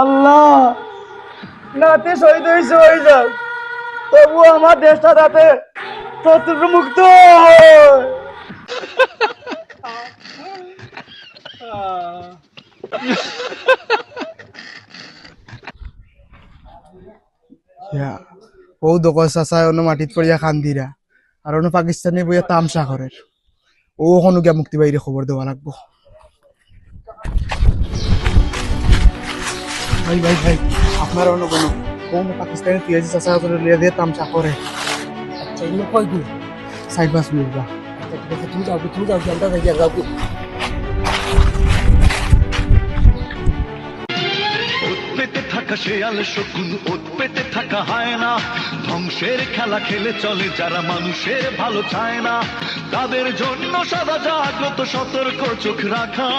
আল্লাহ, নাতি শহীদ হয়েছে হয়ে যাক, তবু আমার দেশটা যাতে শত্রু মুক্ত হয়। ও দোকান চাচায় অন্য মাটিত পড়িয়া খান্দিরা আর অন্য পাকিস্তানি বইয়া তামসা করে। ও ওখানে গিয়া মুক্তি বাইরে খবর দেওয়া লাগবো। ভাই ভাই ভাই, আপনার অন্য কোনো পাকিস্তানি পিয়াজি চাচা লিয়া দিয়ে তামসা করে। আচ্ছা এগুলো কয় দূর? 4-5 মিনিট বা। আচ্ছা ঠিক আছে, তুমি যাও জানটা যাই যাও। পেতে থাকা শেয়াল শকুন, ওত পেতে থাকা হয় না। ধ্বংসের খেলা খেলে চলে যারা মানুষের ভালো চায় না, তাদের জন্য সদা জাগ্রত সতর্ক চোখ রাখা।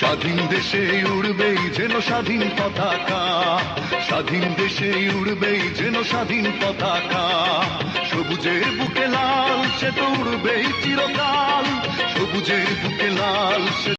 স্বাধীন দেশে উড়বেই যেন স্বাধীন পতাকা, স্বাধীন দেশে উড়বেই যেন স্বাধীন পতাকা। সবুজের বুকে লাল, সে তো উড়বেই চিরকাল, সবুজের বুকে লাল সে